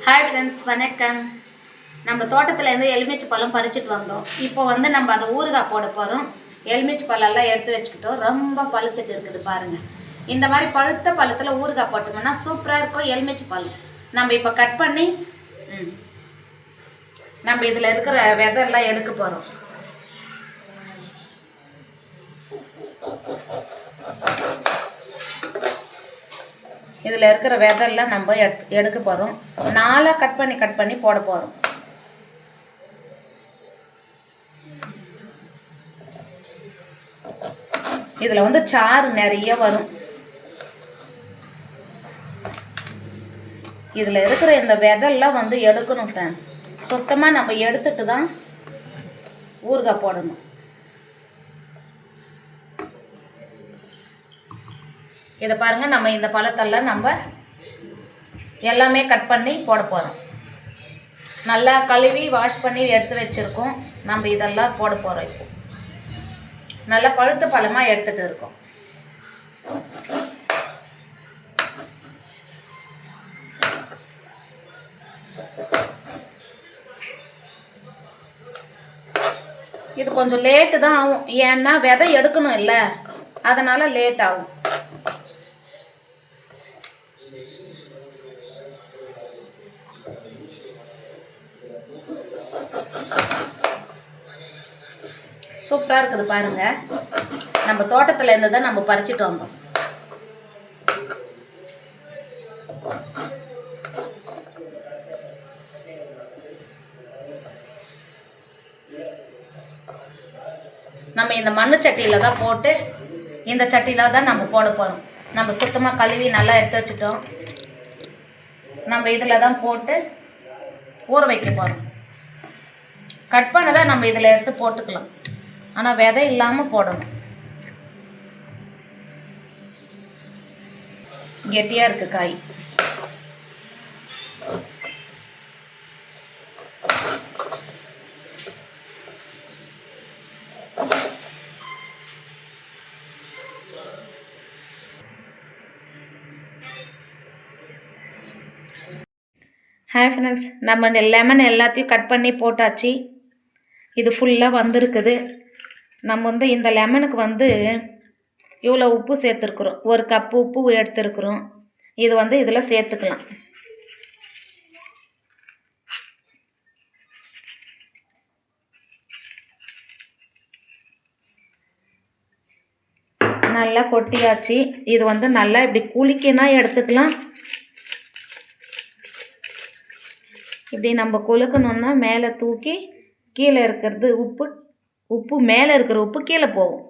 Hi friends, வணக்கம். நம்ம தோட்டத்துலேருந்து எலுமிச்சை பழம் பறிச்சுட்டு வந்தோம். இப்போ நம்ம அதை ஊறுகாய் போட போகிறோம். எலுமிச்சை பழம்லாம் எடுத்து வச்சுக்கிட்டோம். ரொம்ப பழுத்துட்டு இருக்குது பாருங்கள். இந்த மாதிரி பழுத்த பழத்தில் ஊறுகாய் போட்டோம்னா சூப்பராக இருக்கும் எலுமிச்சை பழம். நம்ம இப்போ கட் பண்ணி நம்ம இதில் இருக்கிற விதையெல்லாம் எடுக்க போகிறோம். இதில் இருக்கிற விதையெல்லாம் நம்ம எடுக்க போகிறோம். 4 கட் பண்ணி போட போகிறோம். இதில் சாறு நிறைய வரும். இதில் இருக்கிற இந்த விதையெல்லாம் எடுக்கணும் ஃப்ரெண்ட்ஸ். சுத்தமாக நம்ம எடுத்துட்டு தான் ஊறுகாய் போடணும். இதை பாருங்கள், நம்ம இந்த பழத்தெல்லாம் நம்ம எல்லாமே கட் பண்ணி போட போகிறோம். நல்லா கழுவி வாஷ் பண்ணி எடுத்து வச்சுருக்கோம். நம்ம இதெல்லாம் போட போகிறோம். இப்போ நல்லா பழுத்த பழமாக எடுத்துகிட்டு இருக்கோம். இது கொஞ்சம் லேட்டு தான் ஆகும். ஏன்னா விதை எடுக்கணும் இல்லை, அதனால் லேட் ஆகும். சூப்பராக இருக்குது பாருங்கள். நம்ம தோட்டத்தில் இருந்து தான் நம்ம பறிச்சுட்டு வந்தோம். நம்ம இந்த மண்ணு சட்டியில் தான் போட்டு, இந்த சட்டியில் தான் நம்ம போட போகிறோம். நம்ம சுத்தமாக கழுவி நல்லா எடுத்து வச்சுட்டோம். நம்ம இதில் தான் போட்டு ஊற வைக்க போகிறோம். கட் பண்ணதான் நம்ம இதில் எடுத்து போட்டுக்கலாம். ஆனால் விதை இல்லாமல் போடணும். கெட்டியாக இருக்குது காய். ஹாய் ஃப்ரெண்ட்ஸ், நம்ம லெமன் எல்லாத்தையும் கட் பண்ணி போட்டாச்சு. இது ஃபுல்லாக வந்திருக்குது. நம்ம இந்த லெமனுக்கு இவ்வளோ உப்பு சேர்த்துருக்குறோம். 1 கப்பு உப்பு எடுத்துருக்குறோம். இது இதில் சேர்த்துக்கலாம். நல்லா கொட்டியாச்சு. இது நல்லா இப்படி குலுக்கினா எடுத்துக்கலாம். இப்படி நம்ம கொலுக்கணுன்னா மேலே தூக்கி கீழே இருக்கிறது உப்பு மேலே இருக்கிற உப்பு கீழே போகும்,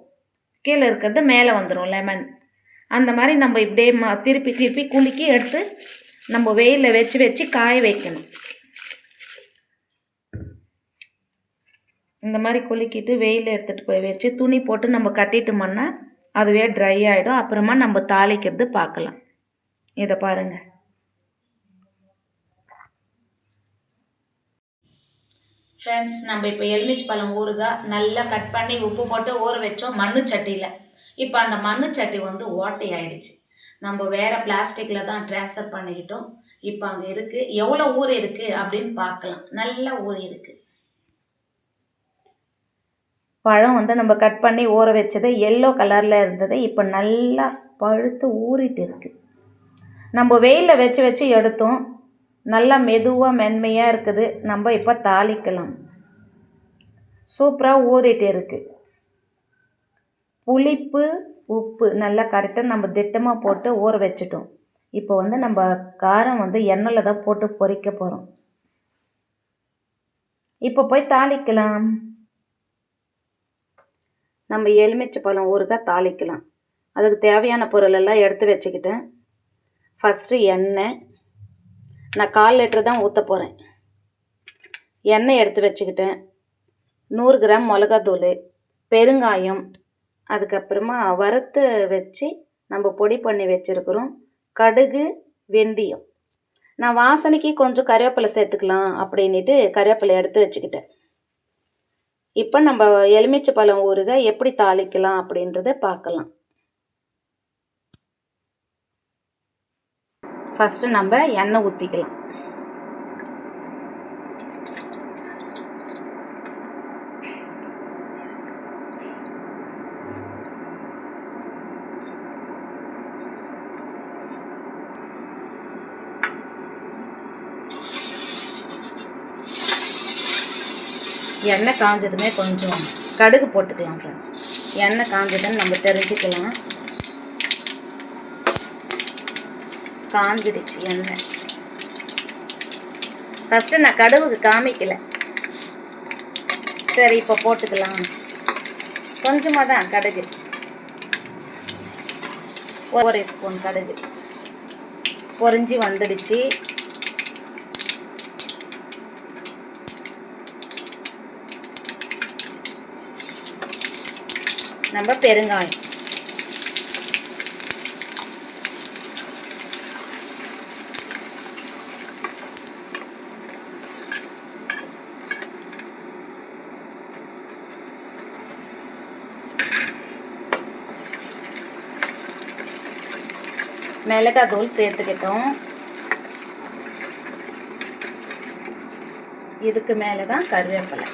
கீழே இருக்கிறது மேலே வந்துடும் லெமன். அந்த மாதிரி நம்ம இப்படியே திருப்பி குலுக்கி எடுத்து நம்ம வெயிலில் வச்சு காய வைக்கணும். இந்த மாதிரி குலுக்கிட்டு வெயிலில் எடுத்துகிட்டு போய் வச்சு துணி போட்டு நம்ம கட்டிட்டோம்னா அதுவே ட்ரை ஆகிடும். அப்புறமா நம்ம தாளிக்கிறது பார்க்கலாம். இதை பாருங்கள். ஃப்ரெண்ட்ஸ், நம்ம இப்போ எலுமிச்சை பழம் ஊறுகாய் நல்லா கட் பண்ணி உப்பு போட்டு ஊற வச்சோம் மண்ணு சட்டியில். இப்போ அந்த மண்ணு சட்டி ஓட்டை ஆயிடுச்சு. நம்ம வேறு பிளாஸ்டிக்கில் தான் ட்ரான்ஸ்ஃபர் பண்ணிக்கிட்டோம். இப்போ அங்கே இருக்குது. எவ்வளோ ஊறி இருக்குது அப்படின்னு பார்க்கலாம். நல்லா ஊறி இருக்குது. பழம் நம்ம கட் பண்ணி ஊற வச்சது எல்லோ கலரில் இருந்தது. இப்போ நல்லா பழுத்து ஊறிட்டு இருக்குது. நம்ம வெயிலில் வச்சு எடுத்தோம். நல்லா மெதுவாக மென்மையாக இருக்குது. நம்ம இப்போ தாளிக்கலாம். சூப்பராக ஊறிட்டு இருக்குது. புளிப்பு உப்பு நல்லா கரெக்டாக நம்ம திட்டமாக போட்டு ஊற வச்சுட்டோம். இப்போ நம்ம காரம் எண்ணெயில் தான் போட்டு பொரிக்க போகிறோம். இப்போ போய் தாளிக்கலாம். நம்ம எலுமிச்சை பழம் ஊறுகாய் தாளிக்கலாம். அதுக்கு தேவையான பொருளெல்லாம் எடுத்து வச்சுக்கிட்டேன். ஃபஸ்ட்டு எண்ணெய். நான் 1/4 லிட்டர் தான் ஊற்ற போகிறேன். எண்ணெய் எடுத்து வச்சுக்கிட்டேன். 100 கிராம் மிளகாத்தூள், பெருங்காயம், அதுக்கப்புறமா வறுத்து வச்சு நம்ம பொடி பண்ணி வச்சுருக்குறோம் கடுகு, வெந்தயம். நான் வாசனைக்கு கொஞ்சம் கருவேப்பிலை சேர்த்துக்கலாம் அப்படின்ட்டு கருவேப்பிலை எடுத்து வச்சுக்கிட்டேன். இப்போ நம்ம எலுமிச்சை பழம் ஊறுகாய் எப்படி தாளிக்கலாம் அப்படின்றத பார்க்கலாம். ஃபஸ்ட்டு நம்ம எண்ணெய் ஊற்றிக்கலாம். எண்ணெய் காஞ்சதுமே கொஞ்சம் கடுகு போட்டுக்கலாம் ஃப்ரெண்ட்ஸ். எண்ணெய் காஞ்சதுன்னு நம்ம தெரிஞ்சுக்கலாம். காஞ்சிடுச்சு எண்ணெய். ஃபஸ்ட்டு நான் கடுகுக்கு காமிக்கலை. சரி, இப்போ போட்டுக்கலாம். கொஞ்சமாக தான் கடுகு, 1 ஸ்பூன் கடுகு பொரிஞ்சு வந்துடுச்சு. நம்ம பெருங்காயம், மிளகாய் தூள் சேர்த்துக்கிட்டோம். இதுக்கு மேலே தான் கருவேப்பிலை.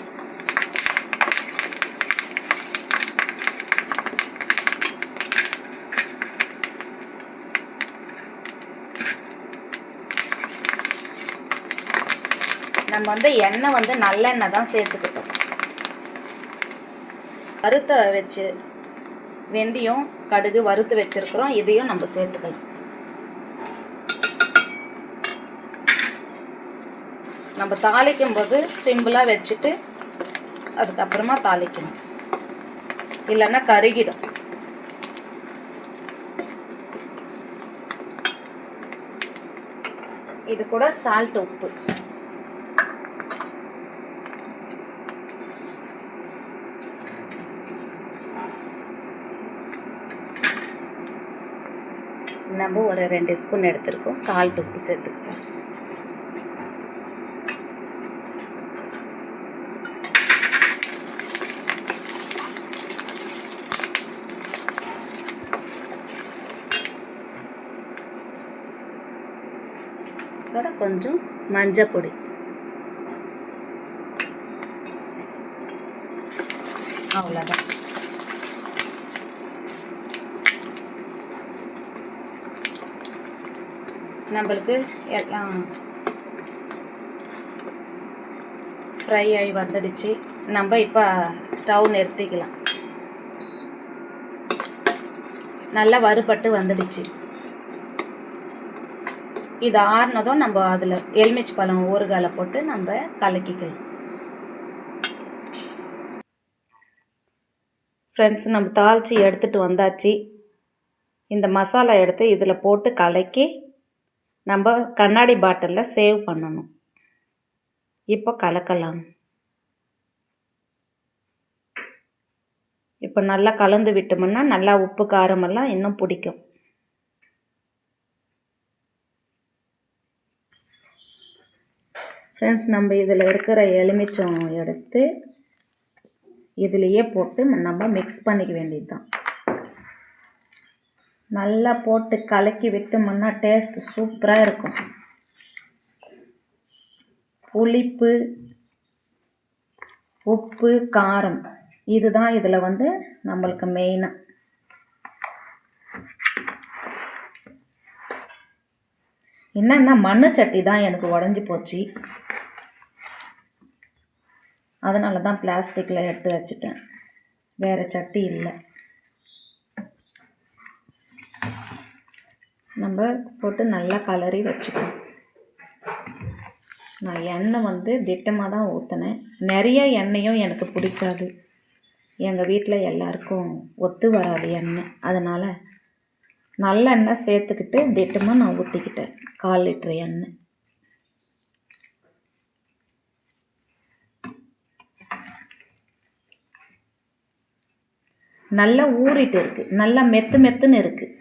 நம்ம எண்ணெய் நல்லெண்ணெய் தான் சேர்த்துக்கிட்டோம். வறுத்த வச்சு வெந்தயம் கடுகு வறுத்து வச்சிருக்கிறோம். இதையும் நம்ம சேர்த்துக்கலாம். நம்ம தாளிக்கும் போது சிம்பிளாக வச்சுட்டு அதுக்கப்புறமா தாளிக்கணும், இல்லைன்னா கருகிடும். இது கூட சால்ட், உப்பு. நம்ம ஒரு 2 ஸ்பூன் எடுத்துருக்கோம். சால்ட், உப்பு சேர்த்துக்கலாம். இதோட கொஞ்சம் மஞ்சள் பொடி. அவ்வளோதான். நம்மளுக்கு எல்லாம் ஃப்ரை ஆகி வந்துடுச்சு. நம்ம இப்போ ஸ்டவ் நிறுத்திக்கலாம். நல்லா வறுபட்டு வந்துடுச்சு. இது ஆறுனதும் நம்ம அதில் எலுமிச்சை பழம் ஊறுகால போட்டு நம்ம கலக்கிக்கலாம். ஃப்ரெண்ட்ஸ், நம்ம தாளித்து எடுத்துகிட்டு வந்தாச்சு. இந்த மசாலா எடுத்து இதில் போட்டு கலக்கி நம்ம கண்ணாடி பாட்டிலில் சேவ் பண்ணணும். இப்போ கலக்கலாம். இப்போ நல்லா கலந்து விட்டோம்னா நல்லா உப்பு காரமெல்லாம் இன்னும் பிடிக்கும். ஃப்ரெண்ட்ஸ், நம்ம இதில் இருக்கிற எலுமிச்சம் எடுத்து இதிலையே போட்டு நம்ம மிக்ஸ் பண்ணிக்க வேண்டியது தான். நல்லா போட்டு கலக்கி விட்டோம்னா டேஸ்ட் சூப்பராக இருக்கும். புளிப்பு, உப்பு, காரம் இதுதான் இதில் நம்மளுக்கு மெயினாக. என்னென்னா மண்ணு சட்டி தான் எனக்கு உடஞ்சி போச்சு. அதனால தான் பிளாஸ்டிக்கில் எடுத்து வச்சுட்டேன். வேறு சட்டி இல்லை. நம்ம போட்டு நல்லா கலரி வச்சுக்கணும். நான் எண்ணெய் திட்டமாக தான் ஊற்றினேன். நிறைய எண்ணெயும் எனக்கு பிடிக்காது. எங்கள் வீட்டில் எல்லாருக்கும் ஒத்து வராது எண்ணெய். அதனால் நல்லெண்ணெய் சேர்த்துக்கிட்டு திட்டமாக நான் ஊற்றிக்கிட்டேன். 1/4 லிட்டர் எண்ணெய். நல்லா ஊறிட்டு இருக்குது. நல்லா மெத்துன்னு இருக்குது.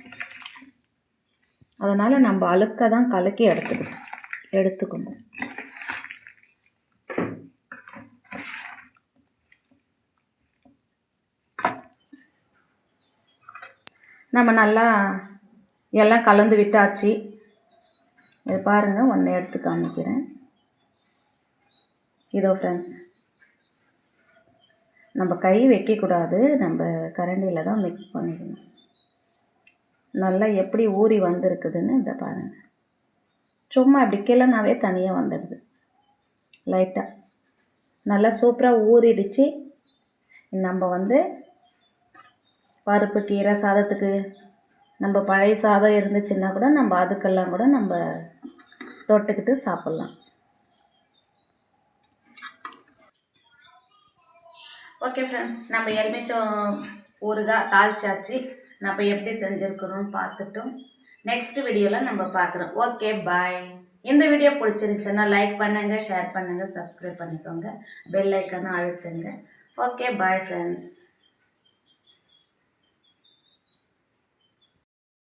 அதனால் நம்ம அழுக்க தான் கலக்கி எடுத்துக்கணும். நம்ம நல்லா எல்லாம் கலந்து விட்டாச்சு. இது பாருங்கள், ஒன்று எடுத்து காமிக்கிறேன். இதோ ஃப்ரெண்ட்ஸ், நம்ம கை வைக்கக்கூடாது. நம்ம கரண்டியில் தான் மிக்ஸ் பண்ணிக்கணும். நல்லா எப்படி ஊறி வந்திருக்குதுன்னு இதை பாருங்கள். சும்மா இப்படி கிளனாவே தனியாக வந்துடுது லைட்டாக. நல்லா சூப்பராக ஊறிடுச்சு. நம்ம வந்து பருப்பு கீரை சாதத்துக்கு, நம்ம பழைய சாதம் இருந்துச்சுன்னா கூட நம்ம அதுக்கெல்லாம் கூட நம்ம தொட்டுக்கிட்டு சாப்பிட்லாம். ஓகே ஃப்ரெண்ட்ஸ், நம்ம எலுமிச்சம் ஊறுகாய் தாளிச்சாச்சு. நம்ம எப்படி செஞ்சுருக்கிறோன்னு பார்த்துட்டோம். நெக்ஸ்ட் வீடியோவில் நம்ம பார்க்குறோம். ஓகே, பாய். இந்த வீடியோ பிடிச்சிருந்துச்சுன்னா லைக் பண்ணுங்கள், ஷேர் பண்ணுங்கள், சப்ஸ்கிரைப் பண்ணிக்கோங்க, பெல் ஐக்கானை அழுத்துங்க. Okay, bye friends.